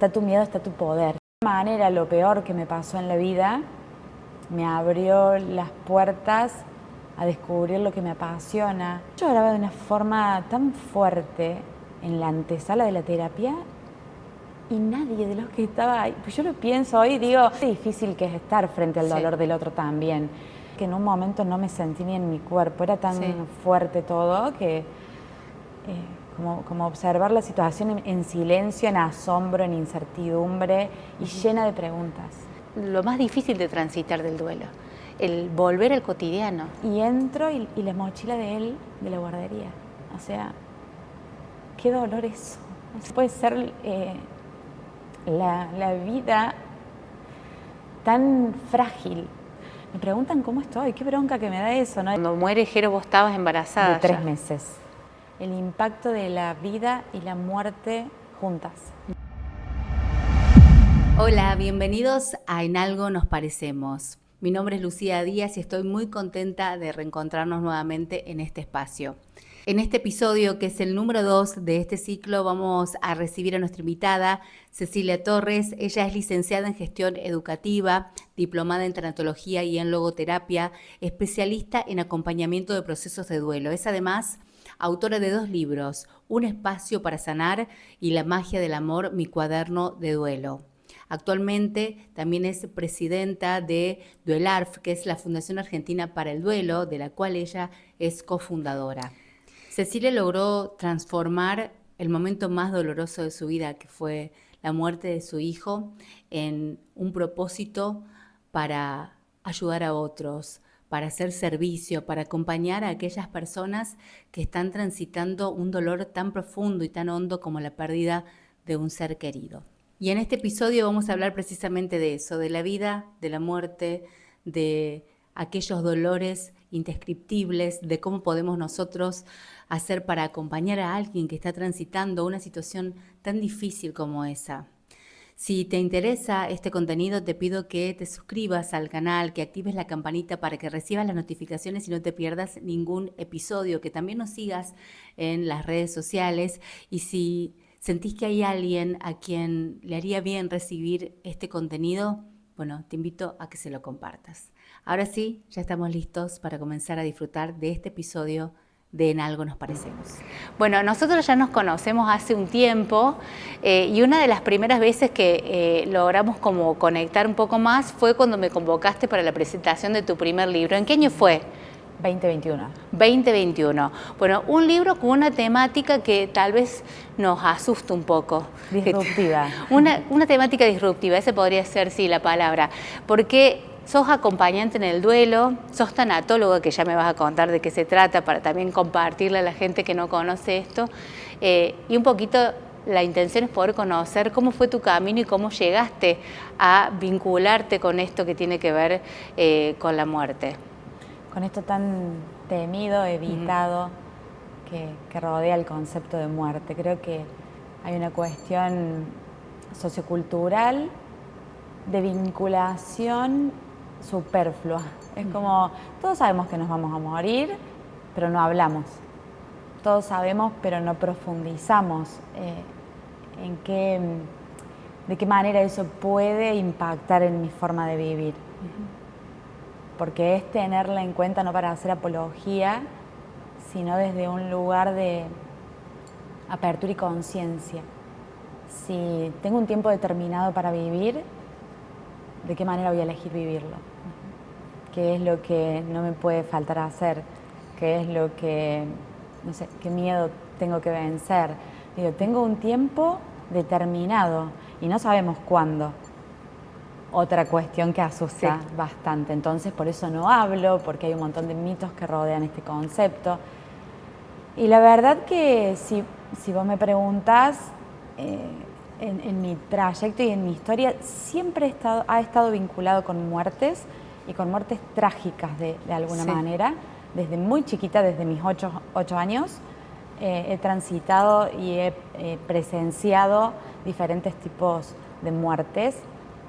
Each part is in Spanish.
está tu miedo, está tu poder. De alguna manera, lo peor que me pasó en la vida me abrió las puertas a descubrir lo que me apasiona. Yo lloraba de una forma tan fuerte en la antesala de la terapia y nadie de los que estaba ahí, pues yo lo pienso hoy y digo, qué difícil que es estar frente al dolor del otro también. Que en un momento no me sentí ni en mi cuerpo, era tan fuerte todo que como observar la situación en silencio, en asombro, en incertidumbre y llena de preguntas. Lo más difícil de transitar del duelo, el volver al cotidiano. Y entro y la mochila de él, de la guardería. O sea, qué dolor eso. Puede ser la vida tan frágil. Me preguntan cómo estoy, qué bronca que me da eso, ¿no? Cuando muere Jero, vos estabas embarazada. De 3 meses. El impacto de la vida y la muerte juntas. Hola, bienvenidos a En Algo Nos Parecemos. Mi nombre es Lucía Díaz y estoy muy contenta de reencontrarnos nuevamente en este espacio. En este episodio, que es el número 2 de este ciclo, vamos a recibir a nuestra invitada, Cecilia Torres. Ella es licenciada en Gestión Educativa, diplomada en Tanatología y en Logoterapia, especialista en acompañamiento de procesos de duelo. Es además autora de 2 libros, Un espacio para sanar y La magia del amor, mi cuaderno de duelo. Actualmente también es presidenta de Duelarf, que es la Fundación Argentina para el Duelo, de la cual ella es cofundadora. Cecilia logró transformar el momento más doloroso de su vida, que fue la muerte de su hijo, en un propósito para ayudar a otros, para hacer servicio, para acompañar a aquellas personas que están transitando un dolor tan profundo y tan hondo como la pérdida de un ser querido. Y en este episodio vamos a hablar precisamente de eso, de la vida, de la muerte, de aquellos dolores indescriptibles, de cómo podemos nosotros hacer para acompañar a alguien que está transitando una situación tan difícil como esa. Si te interesa este contenido, te pido que te suscribas al canal, que actives la campanita para que recibas las notificaciones y no te pierdas ningún episodio, que también nos sigas en las redes sociales y si sentís que hay alguien a quien le haría bien recibir este contenido, bueno, te invito a que se lo compartas. Ahora sí, ya estamos listos para comenzar a disfrutar de este episodio de En Algo Nos Parecemos. Bueno, nosotros ya nos conocemos hace un tiempo y una de las primeras veces que logramos como conectar un poco más fue cuando me convocaste para la presentación de tu primer libro. ¿En qué año fue? 2021. 2021. Bueno, un libro con una temática que tal vez nos asusta un poco. Disruptiva. Una temática disruptiva, esa podría ser, sí, la palabra. Porque sos acompañante en el duelo, sos tanatóloga, que ya me vas a contar de qué se trata, para también compartirle a la gente que no conoce esto. Y un poquito la intención es poder conocer cómo fue tu camino y cómo llegaste a vincularte con esto que tiene que ver con la muerte. Con esto tan temido, evitado, que rodea el concepto de muerte. Creo que hay una cuestión sociocultural de vinculación superflua. Es como, todos sabemos que nos vamos a morir, pero no hablamos. Todos sabemos, pero no profundizamos de qué manera eso puede impactar en mi forma de vivir. Porque es tenerla en cuenta no para hacer apología, sino desde un lugar de apertura y conciencia. Si tengo un tiempo determinado para vivir, ¿de qué manera voy a elegir vivirlo? ¿Qué es lo que no me puede faltar hacer? ¿Qué es lo que, no sé, qué miedo tengo que vencer? Digo, tengo un tiempo determinado y no sabemos cuándo. Otra cuestión que asusta bastante, entonces por eso no hablo, porque hay un montón de mitos que rodean este concepto. Y la verdad que si vos me preguntás, en mi trayecto y en mi historia siempre ha estado vinculado con muertes y con muertes trágicas de alguna manera. Desde muy chiquita, desde mis 8 años, he transitado y he presenciado diferentes tipos de muertes.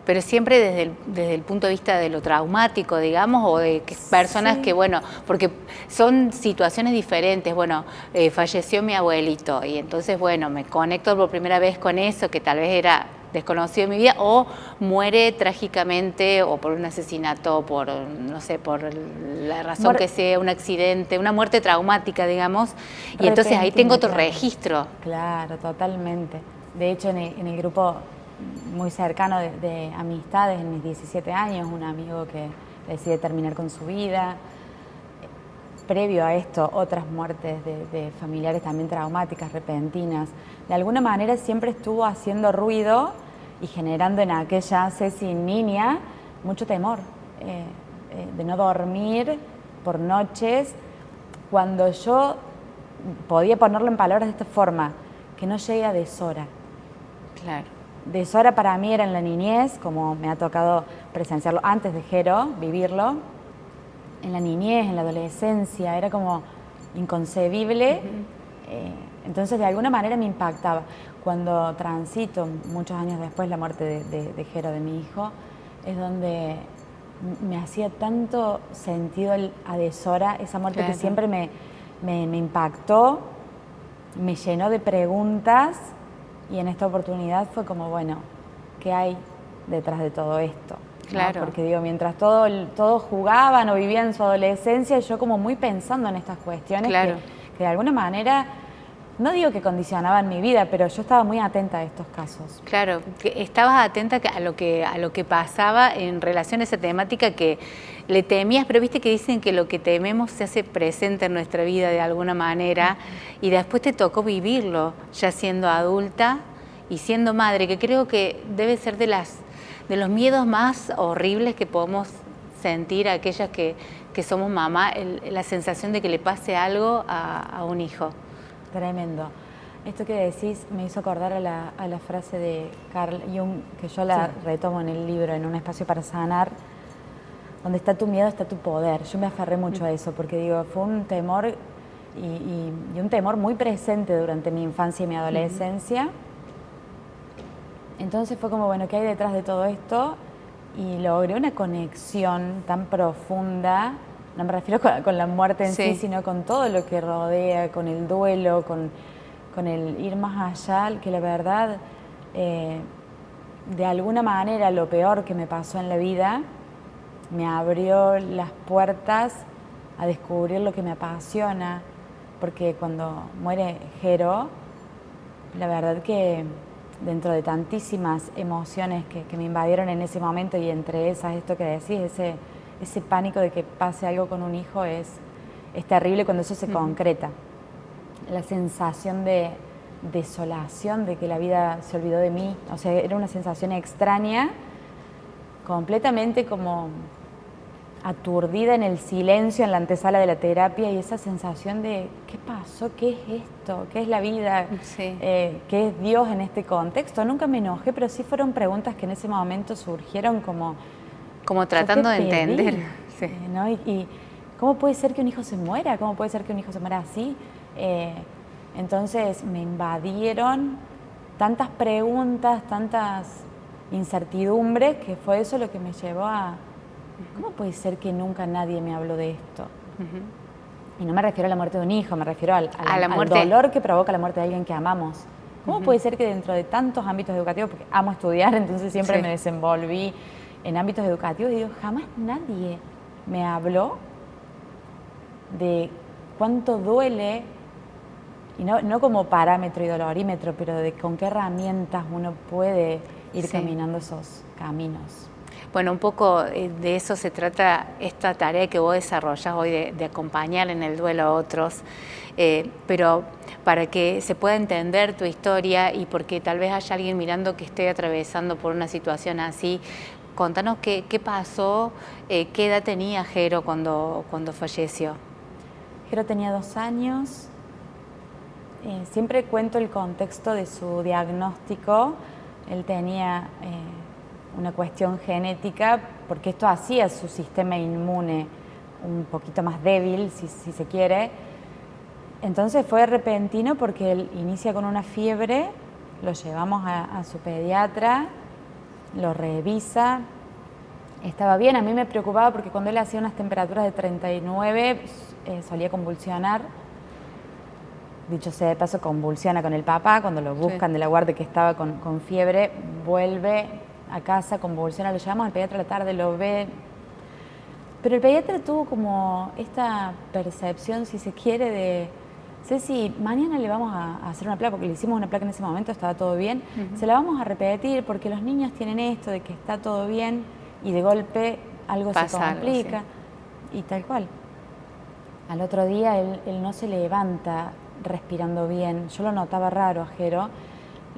Pero siempre desde el punto de vista de lo traumático, digamos, o de que personas que, bueno, porque son situaciones diferentes. Bueno, falleció mi abuelito y entonces, bueno, me conecto por primera vez con eso, que tal vez era desconocido de mi vida, o muere trágicamente o por un asesinato, o por, no sé, por la razón que sea, un accidente, una muerte traumática, digamos, y entonces ahí tengo otro registro. Claro, totalmente. De hecho, en el grupo muy cercano de amistades, en mis 17 años, un amigo que decide terminar con su vida. Previo a esto, otras muertes de familiares también traumáticas, repentinas. De alguna manera siempre estuvo haciendo ruido y generando en aquella Ceci niña mucho temor de no dormir por noches. Cuando yo podía ponerlo en palabras de esta forma, que no llegue a deshora. Claro. Deshora para mí era en la niñez, como me ha tocado presenciarlo antes de Jero, vivirlo. En la niñez, en la adolescencia, era como inconcebible. Entonces de alguna manera me impactaba. Cuando transito, muchos años después, la muerte de Jero, de mi hijo, es donde me hacía tanto sentido a deshora, esa muerte Claro. que siempre me impactó, me llenó de preguntas, y en esta oportunidad fue como, bueno, ¿qué hay detrás de todo esto? Claro. ¿No? Porque digo, mientras todos jugaban o vivían en su adolescencia, yo como muy pensando en estas cuestiones, Claro. que de alguna manera, no digo que condicionaban mi vida, pero yo estaba muy atenta a estos casos. Claro, que estabas atenta a lo que pasaba en relación a esa temática que le temías, pero viste que dicen que lo que tememos se hace presente en nuestra vida de alguna manera, y después te tocó vivirlo, ya siendo adulta y siendo madre, que creo que debe ser de los miedos más horribles que podemos sentir aquellas que somos mamá, la sensación de que le pase algo a un hijo. Tremendo. Esto que decís me hizo acordar a la frase de Carl Jung, que yo la retomo en el libro, en un espacio para sanar, donde está tu miedo, está tu poder. Yo me aferré mucho a eso, porque digo, fue un temor y un temor muy presente durante mi infancia y mi adolescencia. Entonces fue como, bueno, ¿qué hay detrás de todo esto? Y logré una conexión tan profunda, no me refiero con la muerte en sí, sino con todo lo que rodea, con el duelo, con el ir más allá, que la verdad, de alguna manera, lo peor que me pasó en la vida me abrió las puertas a descubrir lo que me apasiona, porque cuando muere Jero, la verdad que dentro de tantísimas emociones que me invadieron en ese momento, y entre esas esto que decís, ese pánico de que pase algo con un hijo es terrible cuando eso se concreta. La sensación de desolación, de que la vida se olvidó de mí, o sea, era una sensación extraña, completamente como aturdida en el silencio, en la antesala de la terapia, y esa sensación de ¿qué pasó? ¿Qué es esto? ¿Qué es la vida? Sí. ¿Qué es Dios en este contexto? Nunca me enojé, pero sí fueron preguntas que en ese momento surgieron como tratando de entender. Sí. ¿No? Y ¿cómo puede ser que un hijo se muera? ¿Cómo puede ser que un hijo se muera así? Entonces me invadieron tantas preguntas, tantas incertidumbres, que fue eso lo que me llevó a ¿cómo puede ser que nunca nadie me habló de esto? Y no me refiero a la muerte de un hijo, me refiero al dolor que provoca la muerte de alguien que amamos. ¿Cómo puede ser que dentro de tantos ámbitos educativos, porque amo estudiar, entonces siempre me desenvolví en ámbitos educativos, y digo, jamás nadie me habló de cuánto duele, y no como parámetro y dolorímetro, pero de con qué herramientas uno puede ir caminando esos caminos. Bueno, un poco de eso se trata esta tarea que vos desarrollas hoy, de acompañar en el duelo a otros, pero para que se pueda entender tu historia y porque tal vez haya alguien mirando que esté atravesando por una situación así, contanos qué pasó, qué edad tenía Jero cuando falleció. Jero tenía 2 años. Siempre cuento el contexto de su diagnóstico. Él tenía una cuestión genética, porque esto hacía su sistema inmune un poquito más débil, si se quiere. Entonces fue repentino porque él inicia con una fiebre, lo llevamos a su pediatra, lo revisa, estaba bien. A mí me preocupaba porque cuando él hacía unas temperaturas de 39 solía convulsionar. dicho sea de paso, convulsiona con el papá, cuando lo buscan de la guardia que estaba con fiebre, vuelve a casa, convulsiona, lo llevamos al pediatra a la tarde, lo ve. Pero el pediatra tuvo como esta percepción, si se quiere, de Ceci, mañana le vamos a hacer una placa, porque le hicimos una placa en ese momento, estaba todo bien, se la vamos a repetir porque los niños tienen esto de que está todo bien y de golpe algo se complica, algo, sí. Y tal cual. Al otro día él no se levanta respirando bien, yo lo notaba raro a Jero,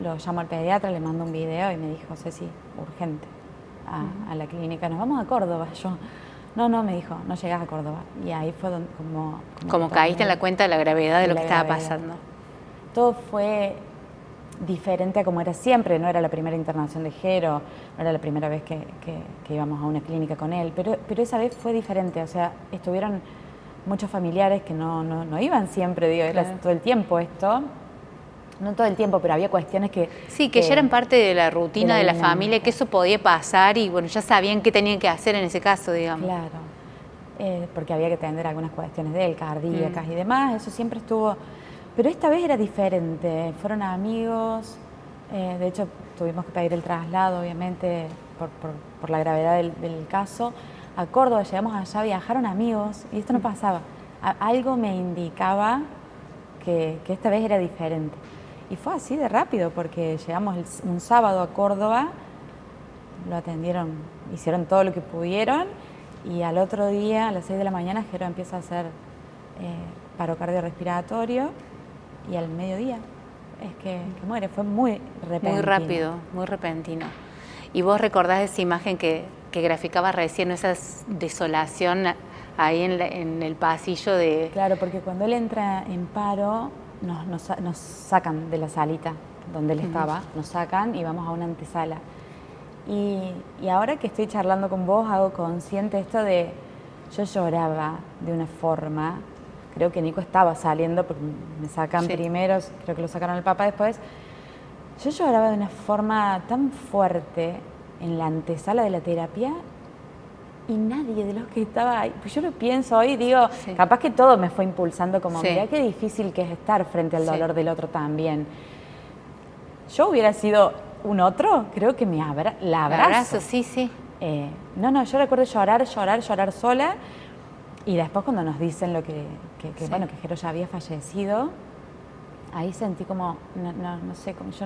lo llamo al pediatra, le mando un video y me dijo, Ceci, urgente, a la clínica, nos vamos a Córdoba. Yo, no, me dijo, no llegas a Córdoba. Y ahí fue donde, como caíste en la cuenta de la gravedad de lo que estaba pasando. Todo fue diferente a como era siempre, no era la primera internación de Jero, no era la primera vez que íbamos a una clínica con él, pero esa vez fue diferente, o sea, estuvieron muchos familiares que no iban siempre, digo, era todo el tiempo esto. No todo el tiempo, pero había cuestiones que... Sí, que ya eran parte de la rutina de la familia, que eso podía pasar y bueno, ya sabían qué tenían que hacer en ese caso, digamos. Claro, porque había que atender algunas cuestiones de él, cardíacas y demás, eso siempre estuvo... Pero esta vez era diferente, fueron amigos, de hecho tuvimos que pedir el traslado, obviamente, por la gravedad del caso. A Córdoba, llegamos allá, viajaron amigos y esto no pasaba. Algo me indicaba que esta vez era diferente. Y fue así de rápido, porque llegamos un sábado a Córdoba, lo atendieron, hicieron todo lo que pudieron, y al otro día, a las 6 de la mañana, Jero empieza a hacer paro cardiorrespiratorio, y al mediodía es que muere. Fue muy repentino. Muy rápido, muy repentino. Y vos recordás esa imagen que graficaba recién, esa desolación ahí en el pasillo de... Claro, porque cuando él entra en paro, nos sacan de la salita donde él estaba, nos sacan y vamos a una antesala. Y ahora que estoy charlando con vos, hago consciente esto de... Yo lloraba de una forma, creo que Nico estaba saliendo, porque me sacan primero, creo que lo sacaron al papá después. Yo lloraba de una forma tan fuerte en la antesala de la terapia, y nadie de los que estaba ahí, pues yo lo pienso hoy, digo, capaz que todo me fue impulsando como, mirá qué difícil que es estar frente al dolor del otro también. Yo hubiera sido un otro, creo que la abrazo. Sí. Yo recuerdo llorar sola, y después cuando nos dicen lo que bueno, que Jero ya había fallecido, ahí sentí como, no sé, como yo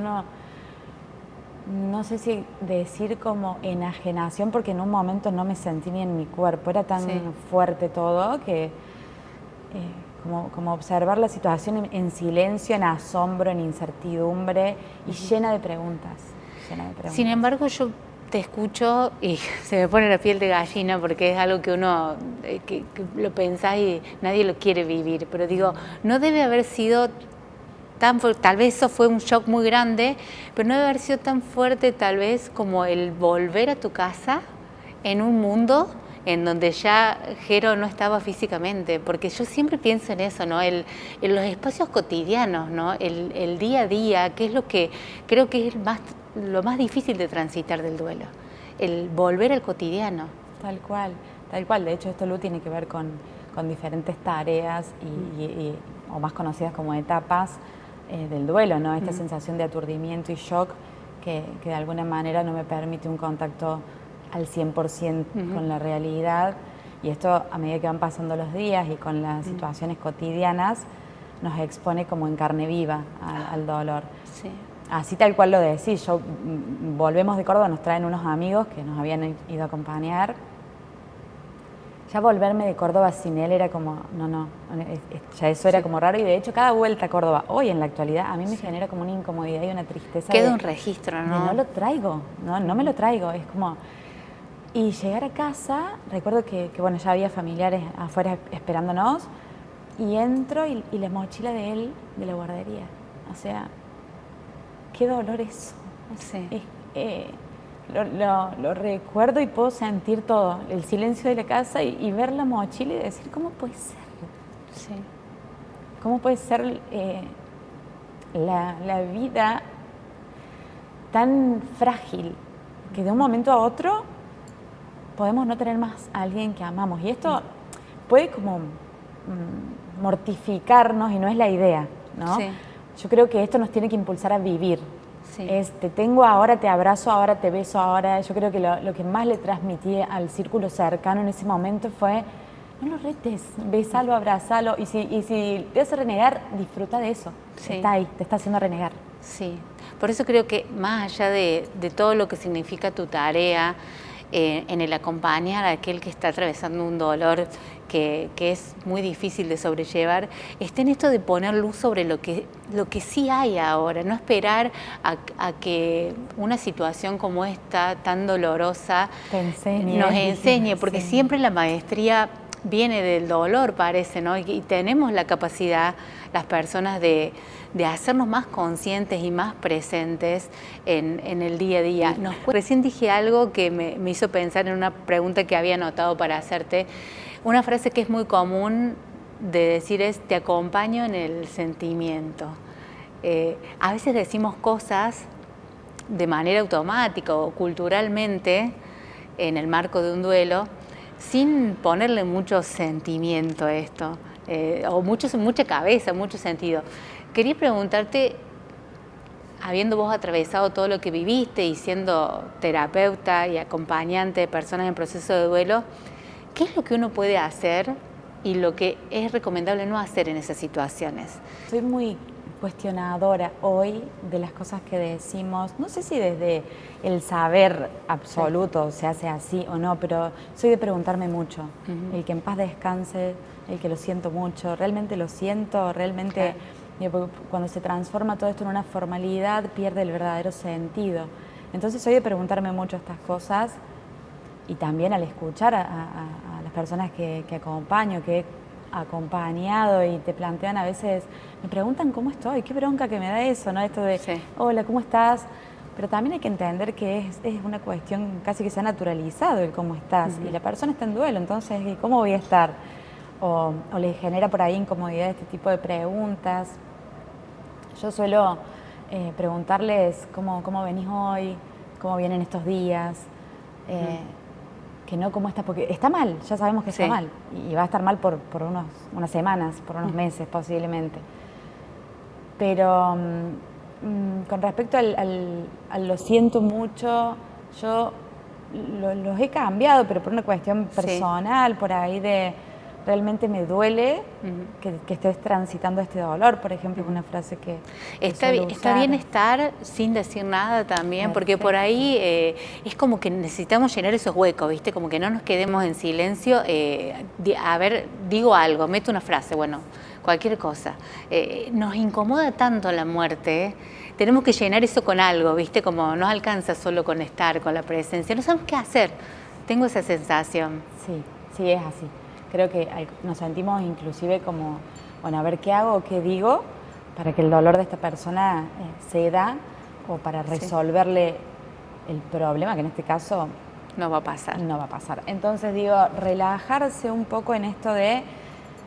no sé si decir como enajenación, porque en un momento no me sentí ni en mi cuerpo, era tan fuerte todo que como observar la situación en silencio, en asombro, en incertidumbre y llena de preguntas. Sin embargo, yo te escucho y se me pone la piel de gallina, porque es algo que uno que lo pensás y nadie lo quiere vivir, pero digo, no debe haber sido tal vez eso fue un shock muy grande, pero no debe haber sido tan fuerte tal vez como el volver a tu casa en un mundo en donde ya Jero no estaba físicamente, porque yo siempre pienso en eso, ¿no? En los espacios cotidianos, ¿no? El día a día, que es lo que creo que es lo más difícil de transitar del duelo, el volver al cotidiano. Tal cual. De hecho, esto Lu tiene que ver con diferentes tareas o más conocidas como etapas del duelo, ¿no? Esta sensación de aturdimiento y shock que de alguna manera no me permite un contacto al 100% con la realidad, y esto a medida que van pasando los días y con las situaciones cotidianas nos expone como en carne viva al dolor. Sí. Así tal cual lo decís, volvemos de Córdoba, nos traen unos amigos que nos habían ido a acompañar. Ya volverme de Córdoba sin él era como, ya eso era como raro, y de hecho cada vuelta a Córdoba, hoy en la actualidad, a mí me genera como una incomodidad y una tristeza. Queda un registro, ¿no? No lo traigo, no me lo traigo, es como... Y llegar a casa, recuerdo que bueno, ya había familiares afuera esperándonos, y entro y la mochila de él, de la guardería, o sea, qué dolor eso. Sí. Lo recuerdo y puedo sentir todo, el silencio de la casa y ver la mochila y decir, ¿cómo puede ser? Sí. ¿Cómo puede ser la vida tan frágil que de un momento a otro podemos no tener más a alguien que amamos? Y esto puede como mortificarnos, y no es la idea, ¿no? Sí. Yo creo que esto nos tiene que impulsar a vivir. Sí. Te tengo ahora, te abrazo ahora, te beso ahora. Yo creo que lo que más le transmití al círculo cercano en ese momento fue, no lo retes, besalo, abrazalo. Y si te hace renegar, disfruta de eso. Sí. Está ahí, te está haciendo renegar. Sí, por eso creo que más allá de todo lo que significa tu tarea, en el acompañar a aquel que está atravesando un dolor que es muy difícil de sobrellevar, está en esto de poner luz sobre lo que sí hay ahora, no esperar a que una situación como esta, tan dolorosa, nos enseñe, porque siempre la maestría viene del dolor, parece, ¿no? Y tenemos la capacidad, las personas, de hacernos más conscientes y más presentes en el día a día. Recién dije algo que me hizo pensar en una pregunta que había anotado para hacerte. Una frase que es muy común de decir es: te acompaño en el sentimiento. A veces decimos cosas de manera automática o culturalmente en el marco de un duelo, sin ponerle mucho sentimiento a esto, o mucha cabeza, mucho sentido. Quería preguntarte, habiendo vos atravesado todo lo que viviste y siendo terapeuta y acompañante de personas en proceso de duelo, ¿qué es lo que uno puede hacer y lo que es recomendable no hacer en esas situaciones? Soy muy cuestionadora hoy de las cosas que decimos, no sé si desde el saber absoluto se hace así o no, pero soy de preguntarme mucho. El que en paz descanse, el que lo siento mucho, realmente lo siento, realmente... Claro. Cuando se transforma todo esto en una formalidad, pierde el verdadero sentido. Entonces soy de preguntarme mucho estas cosas, y también al escuchar a las personas que acompaño, que he acompañado, y te plantean a veces, me preguntan cómo estoy, qué bronca que me da eso, ¿no? Esto de, hola, ¿cómo estás? Pero también hay que entender que es una cuestión casi que se ha naturalizado el cómo estás, y la persona está en duelo, entonces, ¿cómo voy a estar? O le genera por ahí incomodidad este tipo de preguntas. Yo suelo preguntarles cómo venís hoy, cómo vienen estos días, que no cómo está, porque está mal, ya sabemos que está mal, y va a estar mal por unas semanas, por unos meses posiblemente. Pero con respecto al lo siento mucho, yo los he cambiado, pero por una cuestión personal, por ahí de... Realmente me duele que estés transitando este dolor, por ejemplo, es una frase que está bien estar sin decir nada también, porque por ahí es como que necesitamos llenar esos huecos, ¿viste? Como que no nos quedemos en silencio. A ver, digo algo, meto una frase, bueno, cualquier cosa. Nos incomoda tanto la muerte, tenemos que llenar eso con algo, ¿viste? Como no alcanza solo con estar, con la presencia, no sabemos qué hacer. Tengo esa sensación. Sí, es así. Creo que nos sentimos inclusive como, bueno, a ver qué hago o qué digo para que el dolor de esta persona ceda, o para resolverle el problema, que en este caso no va a pasar. No va a pasar. Entonces digo, relajarse un poco en esto de,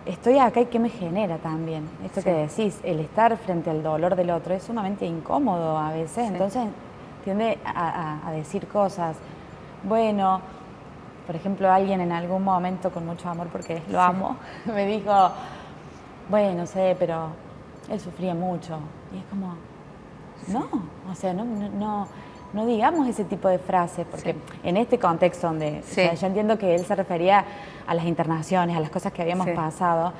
estoy acá y qué me genera también. Esto que decís, el estar frente al dolor del otro es sumamente incómodo a veces, entonces tiende a decir cosas, bueno... Por ejemplo, alguien en algún momento, con mucho amor, porque lo amo, me dijo, bueno, sé, pero él sufría mucho. Y es como, no, o sea, no digamos ese tipo de frases, porque en este contexto donde, o sea, yo entiendo que él se refería a las internaciones, a las cosas que habíamos pasado,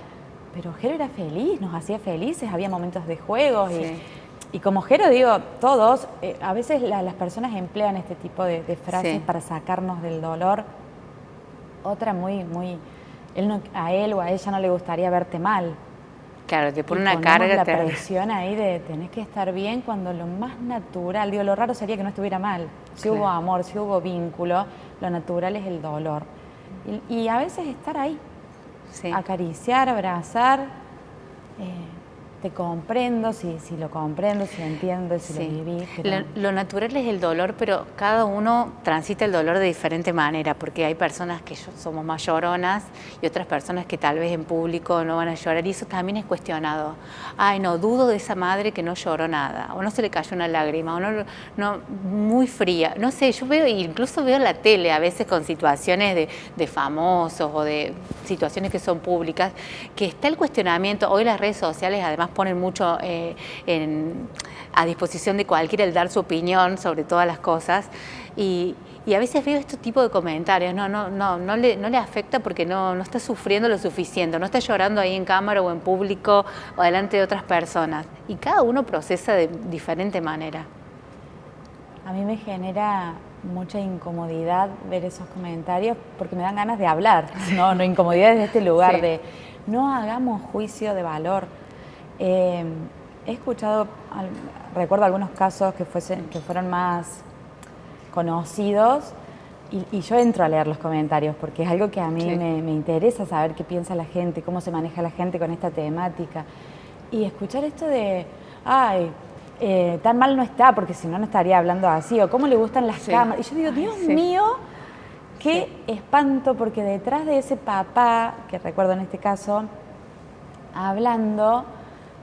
pero Jero era feliz, nos hacía felices, había momentos de juegos, y como Jero, digo, todos, a veces las personas emplean este tipo de frases para sacarnos del dolor. Otra muy, a él o a ella no le gustaría verte mal. Claro, te pone una carga. La presión ahí de tenés que estar bien, cuando lo más natural, digo, lo raro sería que no estuviera mal. Si hubo amor, si hubo vínculo, lo natural es el dolor. Y a veces estar ahí, acariciar, abrazar, te comprendo, si lo comprendo, si lo entiendo, si lo viví. Pero... Lo natural es el dolor, pero cada uno transita el dolor de diferente manera, porque hay personas que somos más lloronas y otras personas que tal vez en público no van a llorar, y eso también es cuestionado. Ay, no, dudo de esa madre que no lloró nada, o no se le cayó una lágrima, o no muy fría. No sé, yo incluso veo la tele a veces con situaciones de famosos o de situaciones que son públicas, que está el cuestionamiento. Hoy las redes sociales además ponen mucho a disposición de cualquiera el dar su opinión sobre todas las cosas. Y a veces veo este tipo de comentarios, no le afecta porque no está sufriendo lo suficiente, no está llorando ahí en cámara o en público o delante de otras personas. Y cada uno procesa de diferente manera. A mí me genera mucha incomodidad ver esos comentarios porque me dan ganas de hablar, no incomodidad desde este lugar Sí. de no hagamos juicio de valor. He escuchado, recuerdo algunos casos que fueron más conocidos y yo entro a leer los comentarios porque es algo que a mí Sí. me interesa saber qué piensa la gente, cómo se maneja la gente con esta temática. Y escuchar esto de, tan mal no está porque si no, no estaría hablando así, o cómo le gustan las Sí. cámaras. Y yo digo, Dios mío, qué espanto, porque detrás de ese papá, que recuerdo en este caso, hablando,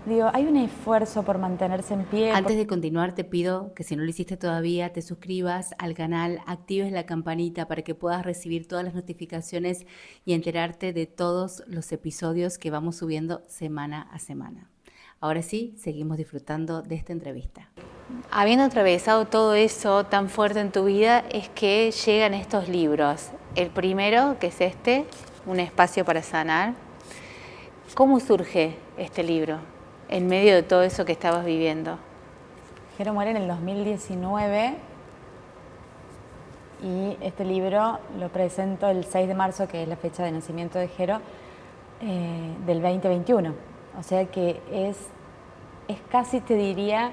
digo, hay un esfuerzo por mantenerse en pie. Antes de continuar, te pido que si no lo hiciste todavía, te suscribas al canal, actives la campanita para que puedas recibir todas las notificaciones y enterarte de todos los episodios que vamos subiendo semana a semana. Ahora sí, seguimos disfrutando de esta entrevista. Habiendo atravesado todo eso tan fuerte en tu vida, es que llegan estos libros. El primero, que es este, Un espacio para sanar. ¿Cómo surge este libro en medio de todo eso que estabas viviendo? Jero muere en el 2019 y este libro lo presento el 6 de marzo, que es la fecha de nacimiento de Jero, del 2021. O sea que es casi, te diría,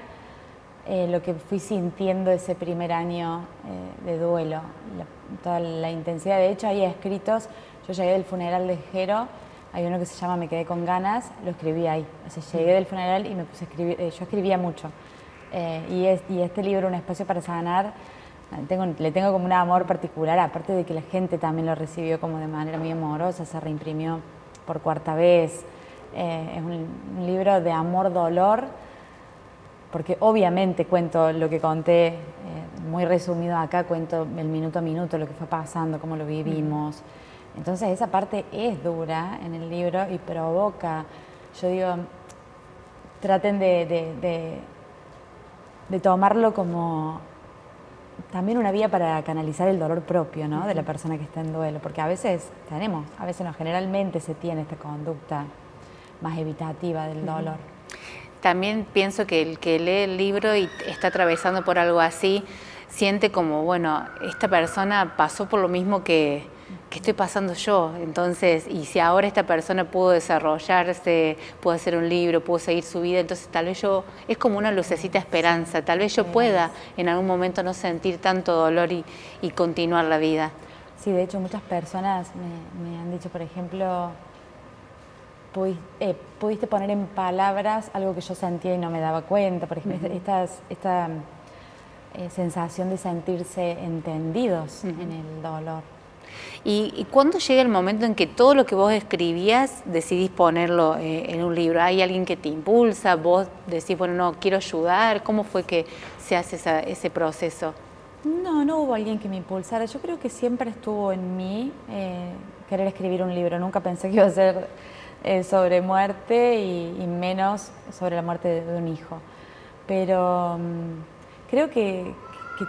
lo que fui sintiendo ese primer año de duelo, toda la intensidad. De hecho, hay escritos, yo llegué del funeral de Jero, hay uno que se llama Me quedé con ganas, lo escribí ahí. O sea, llegué del funeral y me puse a escribir, yo escribía mucho. Y este libro, Un espacio para sanar, le tengo como un amor particular, aparte de que la gente también lo recibió como de manera muy amorosa, se reimprimió por cuarta vez. Es un libro de amor-dolor, porque obviamente cuento lo que conté, muy resumido acá, cuento el minuto a minuto, lo que fue pasando, cómo lo vivimos. Entonces esa parte es dura en el libro y provoca, yo digo, traten de tomarlo como también una vía para canalizar el dolor propio, ¿no? De la persona que está en duelo, porque a veces no, generalmente se tiene esta conducta más evitativa del dolor. También pienso que el que lee el libro y está atravesando por algo así, siente como, bueno, esta persona pasó por lo mismo que estoy pasando yo. Entonces, y si ahora esta persona pudo desarrollarse, pudo hacer un libro, pudo seguir su vida, entonces tal vez yo, es como una lucecita de esperanza, tal vez yo pueda en algún momento no sentir tanto dolor y continuar la vida. Sí, de hecho muchas personas me han dicho, por ejemplo, pudiste poner en palabras algo que yo sentía y no me daba cuenta, por ejemplo, esta sensación de sentirse entendidos en el dolor. ¿Y cuándo llega el momento en que todo lo que vos escribías decidís ponerlo en un libro? ¿Hay alguien que te impulsa? ¿Vos decís, bueno, no, quiero ayudar? ¿Cómo fue que se hace ese proceso? No hubo alguien que me impulsara. Yo creo que siempre estuvo en mí querer escribir un libro. Nunca pensé que iba a ser sobre muerte y menos sobre la muerte de un hijo. Pero creo que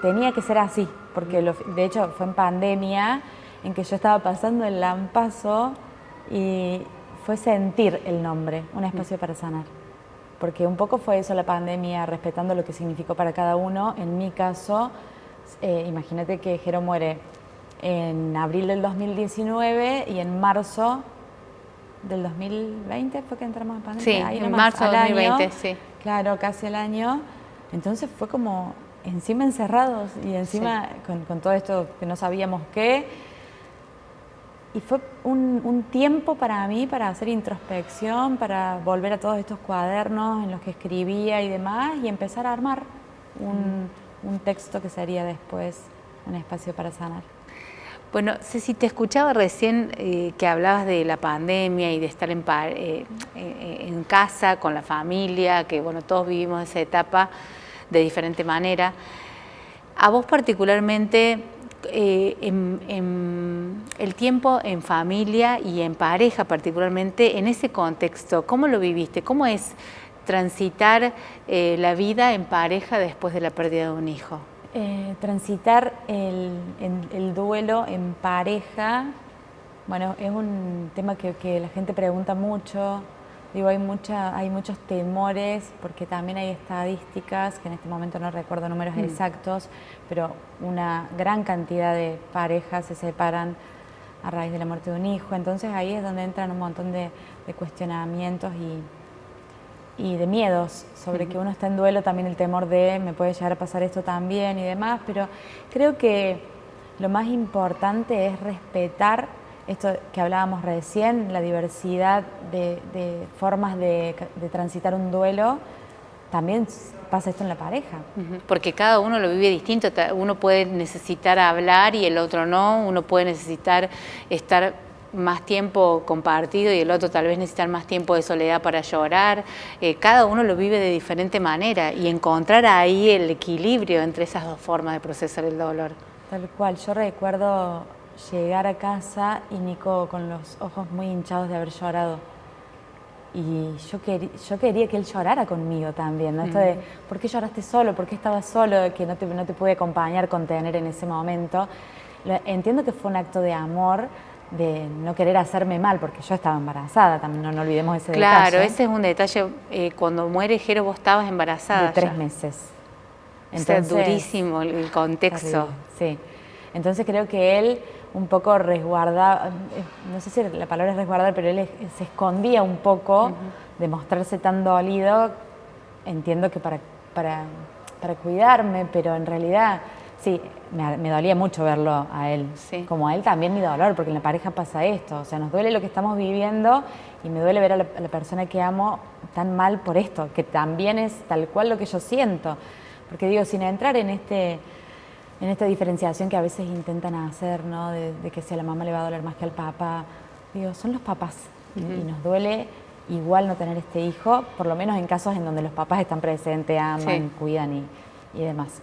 tenía que ser así, porque de hecho fue en pandemia en que yo estaba pasando el lampazo y fue sentir el nombre, Un espacio para sanar. Porque un poco fue eso la pandemia, respetando lo que significó para cada uno. En mi caso, imagínate que Jero muere en abril del 2019 y en marzo del 2020 fue que entramos en pandemia. Sí, ahí en nomás, marzo de 2020, año, sí. Claro, casi el año. Entonces fue como encima encerrados y encima con todo esto que no sabíamos qué. Y fue un tiempo para mí para hacer introspección, para volver a todos estos cuadernos en los que escribía y demás y empezar a armar un texto que sería después Un espacio para sanar. Bueno, Ceci, te escuchaba recién que hablabas de la pandemia y de estar en casa con la familia, que bueno, todos vivimos esa etapa de diferente manera. A vos particularmente, el tiempo en familia y en pareja particularmente, en ese contexto, ¿cómo lo viviste? ¿Cómo es transitar la vida en pareja después de la pérdida de un hijo? Transitar el duelo en pareja, bueno, es un tema que la gente pregunta mucho. Digo, hay muchos temores, porque también hay estadísticas, que en este momento no recuerdo números exactos, pero una gran cantidad de parejas se separan a raíz de la muerte de un hijo. Entonces ahí es donde entran un montón de cuestionamientos y de miedos sobre que uno está en duelo, también el temor de me puede llegar a pasar esto también y demás, pero creo que lo más importante es respetar esto que hablábamos recién, la diversidad de formas de transitar un duelo. También pasa esto en la pareja. Porque cada uno lo vive distinto, uno puede necesitar hablar y el otro no, uno puede necesitar estar más tiempo compartido y el otro tal vez necesitar más tiempo de soledad para llorar. Cada uno lo vive de diferente manera y encontrar ahí el equilibrio entre esas dos formas de procesar el dolor. Tal cual, yo recuerdo llegar a casa y Nico con los ojos muy hinchados de haber llorado. Y yo quería que él llorara conmigo también, ¿no? Esto de, ¿por qué lloraste solo? ¿Por qué estabas solo? Que no te pude acompañar, contener en ese momento. Entiendo que fue un acto de amor, de no querer hacerme mal, porque yo estaba embarazada, también no olvidemos ese detalle. Claro, ese es un detalle. Cuando muere Jero, vos estabas embarazada. De 3 meses. Entonces, durísimo el contexto. Sí. Entonces creo que él un poco resguardaba, no sé si la palabra es resguardar, pero él se escondía un poco de mostrarse tan dolido. Entiendo que para cuidarme, pero en realidad sí, me dolía mucho verlo a él. Sí. Como a él también mi dolor, porque en la pareja pasa esto. O sea, nos duele lo que estamos viviendo y me duele ver a la persona que amo tan mal por esto, que también es tal cual lo que yo siento. Porque digo, sin entrar en esta diferenciación que a veces intentan hacer, ¿no? De que si a la mamá le va a doler más que al papá. Digo, son los papás y nos duele igual no tener este hijo, por lo menos en casos en donde los papás están presentes, aman, cuidan y demás.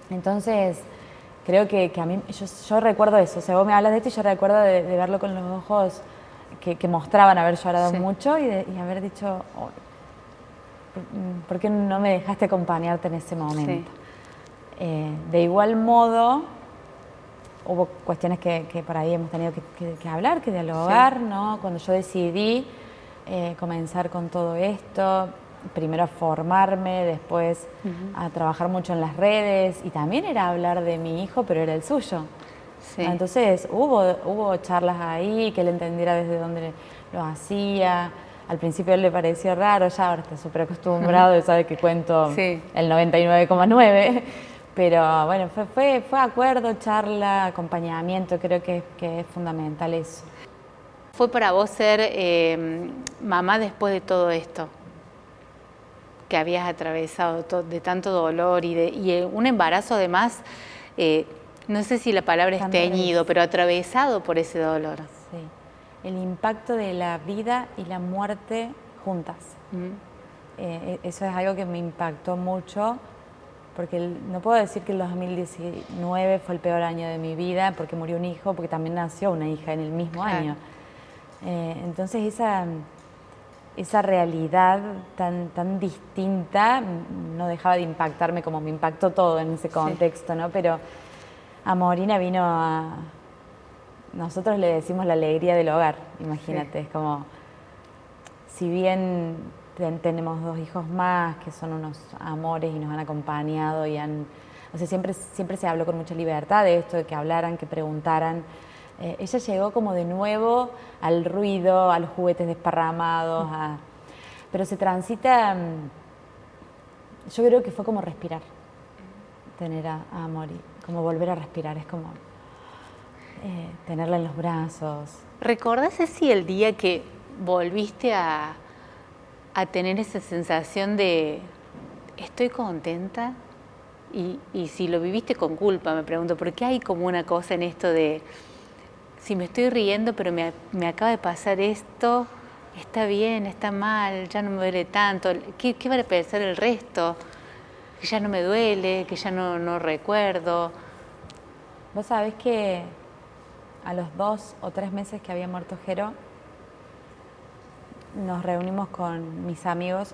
Entonces, creo que a mí, yo recuerdo eso, o sea, vos me hablas de esto y yo recuerdo de verlo con los ojos que mostraban haber llorado mucho y haber dicho, oh, ¿por qué no me dejaste acompañarte en ese momento? De igual modo, hubo cuestiones que por ahí hemos tenido que hablar, que dialogar, ¿no? Cuando yo decidí comenzar con todo esto, primero a formarme, después a trabajar mucho en las redes, y también era hablar de mi hijo, pero era el suyo. Sí. Entonces hubo charlas ahí, que él entendiera desde dónde lo hacía. Al principio a él le pareció raro, ya ahora está súper acostumbrado y sabe que cuento el 99,9. Pero bueno, fue acuerdo, charla, acompañamiento, creo que es fundamental eso. ¿Fue para vos ser mamá después de todo esto que habías atravesado, de tanto dolor y un embarazo además, no sé si la palabra es teñido, pero atravesado por ese dolor? Sí, el impacto de la vida y la muerte juntas. Eso es algo que me impactó mucho, porque no puedo decir que el 2019 fue el peor año de mi vida, porque murió un hijo, porque también nació una hija en el mismo año. Entonces esa realidad tan distinta no dejaba de impactarme como me impactó todo en ese contexto, ¿no? Pero Amorina vino a... Nosotros le decimos la alegría del hogar, imagínate, es como... Si bien tenemos 2 hijos más, que son unos amores y nos han acompañado y han... O sea, siempre se habló con mucha libertad de esto, de que hablaran, que preguntaran. Ella llegó como de nuevo al ruido, a los juguetes desparramados, pero se transita, yo creo que fue como respirar, tener a Mori, como volver a respirar, es como tenerla en los brazos. ¿Recordás si el día que volviste a tener esa sensación de estoy contenta? Y si lo viviste con culpa, me pregunto, ¿por qué hay como una cosa en esto de... Si me estoy riendo, pero me acaba de pasar esto, está bien, está mal, ya no me duele tanto. ¿Qué va a pensar el resto? Que ya no me duele, que ya no recuerdo. Vos sabés que a los 2 o 3 meses que había muerto Jero, nos reunimos con mis amigos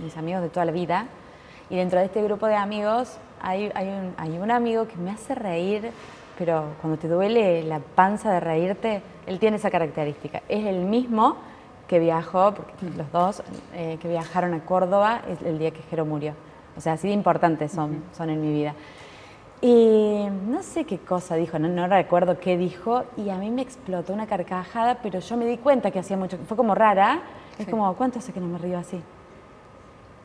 mis amigos de toda la vida, y dentro de este grupo de amigos hay un amigo que me hace reír, pero cuando te duele la panza de reírte, él tiene esa característica. Es el mismo que viajó, porque los dos que viajaron a Córdoba el día que Jero murió. O sea, así de importantes son en mi vida. Y no sé qué cosa dijo, no recuerdo qué dijo, y a mí me explotó una carcajada, pero yo me di cuenta que hacía mucho, fue como rara, es como, ¿cuánto hace que no me río así?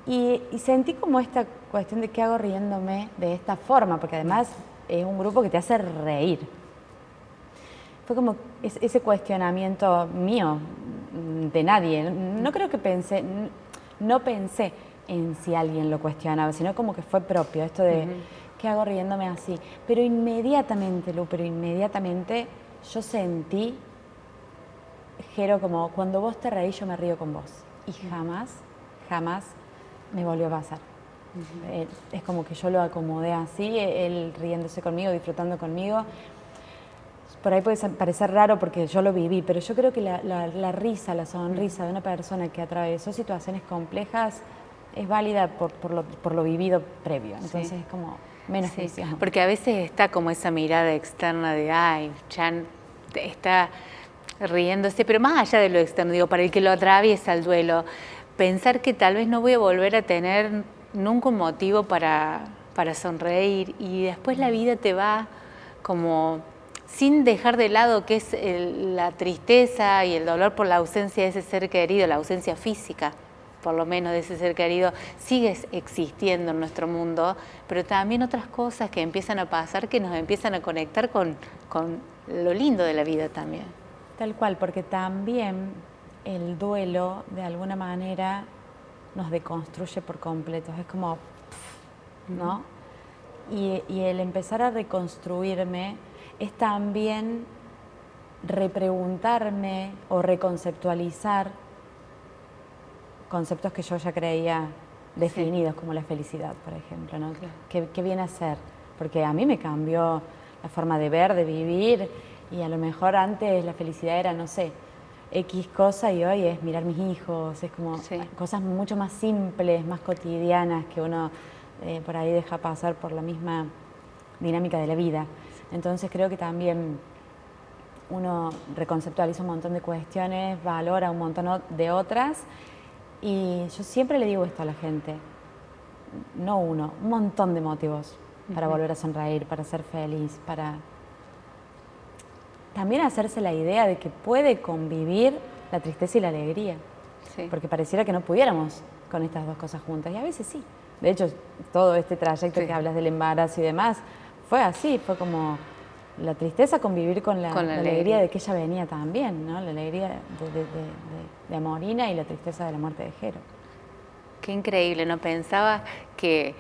Y sentí como esta cuestión de qué hago riéndome de esta forma, porque además es un grupo que te hace reír. Fue como ese cuestionamiento mío, de nadie. No creo que no pensé en si alguien lo cuestionaba, sino como que fue propio, esto de ¿qué hago riéndome así? Pero inmediatamente, Lu, yo sentí, Jero, como cuando vos te reís yo me río con vos. Y jamás me volvió a pasar. Es como que yo lo acomodé así, él riéndose conmigo, disfrutando conmigo. Por ahí puede parecer raro porque yo lo viví, pero yo creo que la risa, la sonrisa de una persona que atravesó situaciones complejas es válida por lo vivido previo. Entonces es como menos presión. Porque a veces está como esa mirada externa de, ay, ya está riéndose, pero más allá de lo externo, digo, para el que lo atraviesa el duelo, pensar que tal vez no voy a volver a tener nunca un motivo para sonreír, y después la vida te va como sin dejar de lado que es la tristeza y el dolor por la ausencia de ese ser querido, la ausencia física, por lo menos de ese ser querido, sigue existiendo en nuestro mundo, pero también otras cosas que empiezan a pasar que nos empiezan a conectar con lo lindo de la vida también. Tal cual, porque también el duelo, de alguna manera, nos deconstruye por completo. Es como, ¿no? Y el empezar a reconstruirme es también repreguntarme o reconceptualizar conceptos que yo ya creía definidos, como la felicidad, por ejemplo, ¿no? Claro. ¿Qué viene a ser? Porque a mí me cambió la forma de ver, de vivir, y a lo mejor antes la felicidad era, no sé, X cosa, y hoy es mirar mis hijos, es como cosas mucho más simples, más cotidianas, que uno por ahí deja pasar por la misma dinámica de la vida. Entonces creo que también uno reconceptualiza un montón de cuestiones, valora un montón de otras, y yo siempre le digo esto a la gente, no uno, un montón de motivos para volver a sonreír, para ser feliz, para también hacerse la idea de que puede convivir la tristeza y la alegría, porque pareciera que no pudiéramos con estas dos cosas juntas, y a veces sí. De hecho, todo este trayecto que hablas del embarazo y demás, fue así, fue como la tristeza convivir con la alegría de que ella venía también, ¿no? La alegría de Amorina y la tristeza de la muerte de Jero. Qué increíble, ¿no? Pensaba que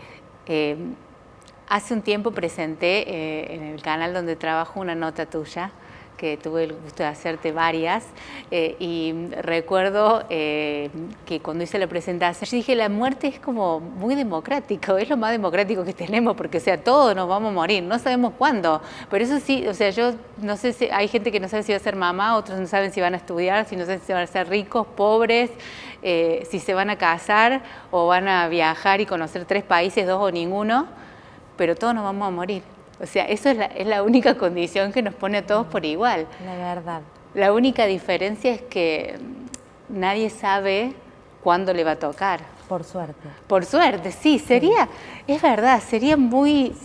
hace un tiempo presenté en el canal donde trabajo una nota tuya, que tuve el gusto de hacerte varias, y recuerdo que cuando hice la presentación, yo dije, la muerte es como muy democrático, es lo más democrático que tenemos, porque, o sea, todos nos vamos a morir, no sabemos cuándo, pero eso sí, o sea, yo no sé si hay gente que no sabe si va a ser mamá, otros no saben si van a estudiar, si no saben si van a ser ricos, pobres, si se van a casar o van a viajar y conocer 3 países, 2 o ninguno, pero todos nos vamos a morir. O sea, eso es la única condición que nos pone a todos por igual. La verdad. La única diferencia es que nadie sabe cuándo le va a tocar. Por suerte. Por suerte, sí. Sería, es verdad, sería muy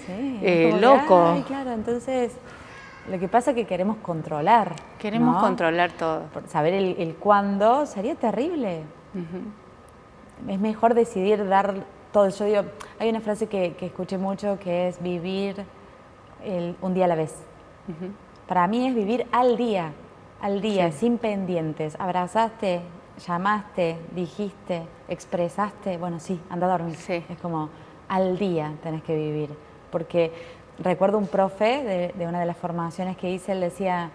loco. Ay, claro, entonces lo que pasa es que queremos controlar. Queremos controlar todo. Saber el cuándo sería terrible. Es mejor decidir dar todo. Yo digo, hay una frase que escuché mucho que es vivir un día a la vez. Para mí es vivir al día, sin pendientes. Abrazaste, llamaste, dijiste, expresaste, bueno, sí, anda a dormir. Sí. Es como al día tenés que vivir. Porque recuerdo un profe de una de las formaciones que hice, él decía,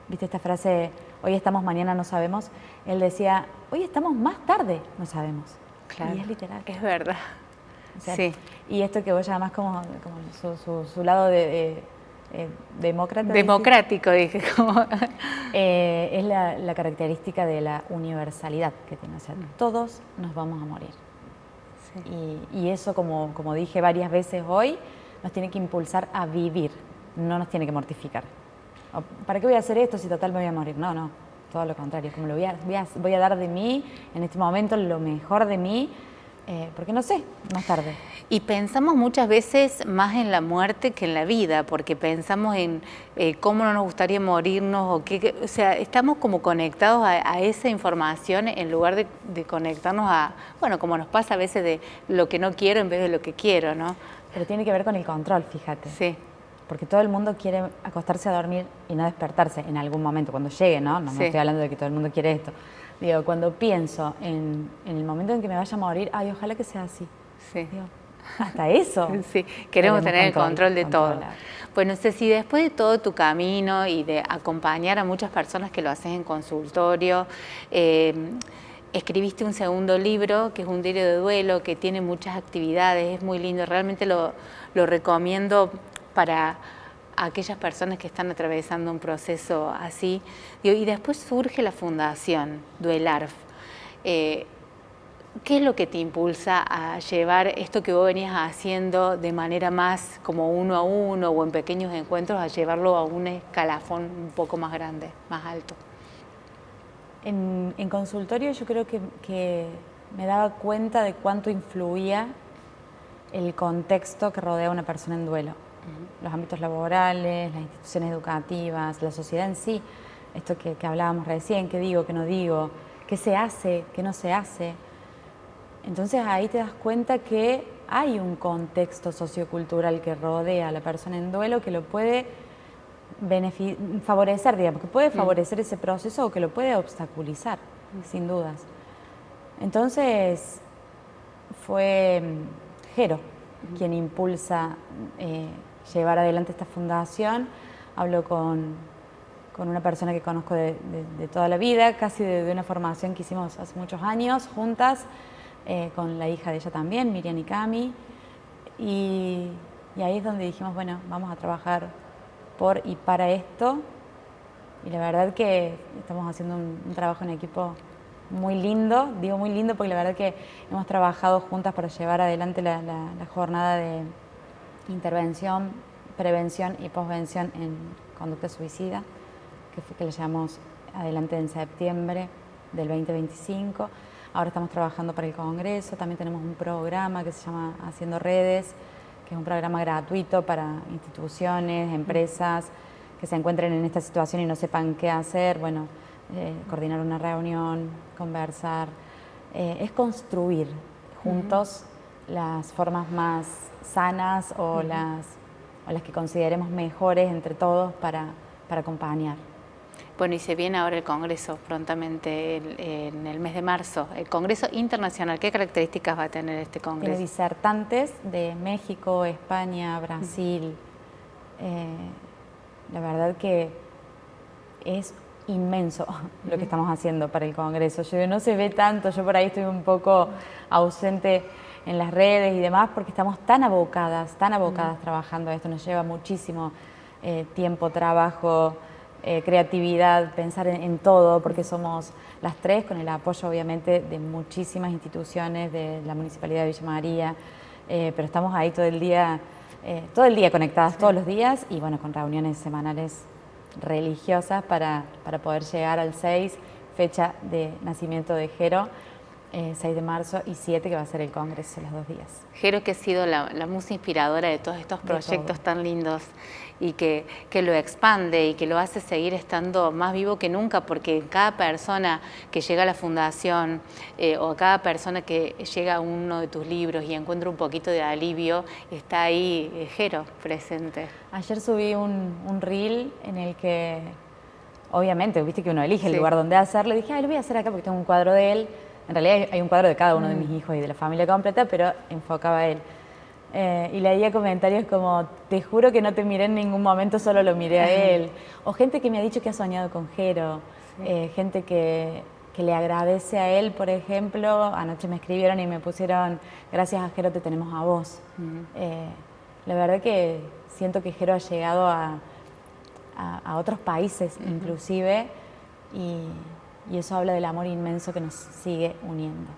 ¿viste esta frase? Hoy estamos, mañana no sabemos. Él decía, hoy estamos, más tarde no sabemos. Claro. Y es literal. Es verdad. O sea, y esto que vos llamás como su lado de demócrata. Democrático, dije. Como... es la característica de la universalidad que tiene. O sea, todos nos vamos a morir. Sí. Y eso, como dije varias veces hoy, nos tiene que impulsar a vivir, no nos tiene que mortificar. ¿Para qué voy a hacer esto si total me voy a morir? No, todo lo contrario. Como voy a dar de mí, en este momento, lo mejor de mí, porque no sé, más tarde. Y pensamos muchas veces más en la muerte que en la vida, porque pensamos en cómo no nos gustaría morirnos, o sea, estamos como conectados a esa información en lugar de conectarnos a, bueno, como nos pasa a veces de lo que no quiero en vez de lo que quiero, ¿no? Pero tiene que ver con el control, fíjate. Sí. Porque todo el mundo quiere acostarse a dormir y no despertarse en algún momento, cuando llegue, ¿no? No estoy hablando de que todo el mundo quiere esto. Digo, cuando pienso en el momento en que me vaya a morir, ay, ojalá que sea así. Sí. Digo, hasta eso. Sí, queremos tener el control de todo. Bueno, Ceci, después de todo tu camino y de acompañar a muchas personas que lo haces en consultorio, escribiste un segundo libro, que es un diario de duelo, que tiene muchas actividades, es muy lindo, realmente lo recomiendo para aquellas personas que están atravesando un proceso así. Y después surge la fundación Duelarf. ¿Qué es lo que te impulsa a llevar esto que vos venías haciendo de manera más como uno a uno o en pequeños encuentros a llevarlo a un escalafón un poco más grande, más alto? En consultorio yo creo que me daba cuenta de cuánto influía el contexto que rodea a una persona en duelo. Los ámbitos laborales, las instituciones educativas, la sociedad en sí, esto que hablábamos recién, qué digo, qué no digo, qué se hace, qué no se hace. Entonces ahí te das cuenta que hay un contexto sociocultural que rodea a la persona en duelo que lo puede favorecer, digamos, que puede favorecer ese proceso o que lo puede obstaculizar, sin dudas. Entonces fue Jero quien impulsa llevar adelante esta fundación. Hablo con una persona que conozco de toda la vida, casi de una formación que hicimos hace muchos años juntas, con la hija de ella también, Miriam y Cami, y ahí es donde dijimos, bueno, vamos a trabajar por y para esto, y la verdad que estamos haciendo un trabajo en equipo muy lindo, digo muy lindo porque la verdad que hemos trabajado juntas para llevar adelante la jornada de intervención, prevención y posvención en conducta suicida, que le llevamos adelante en septiembre del 2025. Ahora estamos trabajando para el Congreso, también tenemos un programa que se llama Haciendo Redes, que es un programa gratuito para instituciones, empresas que se encuentren en esta situación y no sepan qué hacer. Bueno, coordinar una reunión, conversar, es construir juntos las formas más sanas o las que consideremos mejores entre todos para acompañar. Bueno, y se viene ahora el Congreso prontamente en el mes de marzo, el Congreso Internacional. ¿Qué características va a tener este Congreso? Tiene disertantes de México, España, Brasil. La verdad que es inmenso lo que estamos haciendo para el Congreso. No se ve tanto, yo por ahí estoy un poco ausente en las redes y demás porque estamos tan abocadas trabajando esto. Nos lleva muchísimo tiempo, trabajo, creatividad, pensar en todo, porque somos las tres con el apoyo obviamente de muchísimas instituciones, de la Municipalidad de Villa María, pero estamos ahí todo el día conectadas, todos los días, y bueno, con reuniones semanales religiosas para poder llegar al 6, fecha de nacimiento de Jero, 6 de marzo y 7, que va a ser el Congreso, los 2 días. Jero, que ha sido la musa inspiradora de todos estos proyectos tan lindos y que lo expande y que lo hace seguir estando más vivo que nunca, porque cada persona que llega a la fundación o cada persona que llega a uno de tus libros y encuentra un poquito de alivio, está ahí Jero presente. Ayer subí un reel en el que, obviamente, viste que uno elige el lugar donde hacerlo, y dije, lo voy a hacer acá porque tengo un cuadro de él. En realidad hay un cuadro de cada uno de mis hijos y de la familia completa, pero enfocaba a él. Y leía comentarios como, te juro que no te miré en ningún momento, solo lo miré a él. O gente que me ha dicho que ha soñado con Jero. Gente que le agradece a él, por ejemplo. Anoche me escribieron y me pusieron, gracias a Jero te tenemos a vos. La verdad que siento que Jero ha llegado a otros países inclusive y eso habla del amor inmenso que nos sigue uniendo.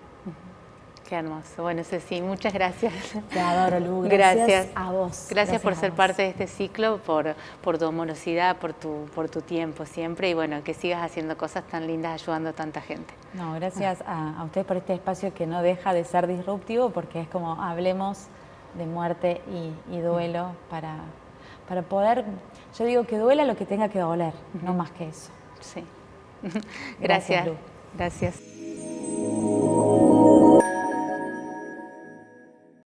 Qué hermoso. Bueno, Ceci, muchas gracias. Te adoro, Lu. Gracias a vos. Gracias por ser vos. parte de este ciclo, por tu amorosidad, por tu tiempo siempre y bueno, que sigas haciendo cosas tan lindas ayudando a tanta gente. No, gracias a ustedes por este espacio que no deja de ser disruptivo porque es como hablemos de muerte y duelo para poder, yo digo que duela lo que tenga que doler, no más que eso. Sí. Gracias, Gracias. Lu. Gracias.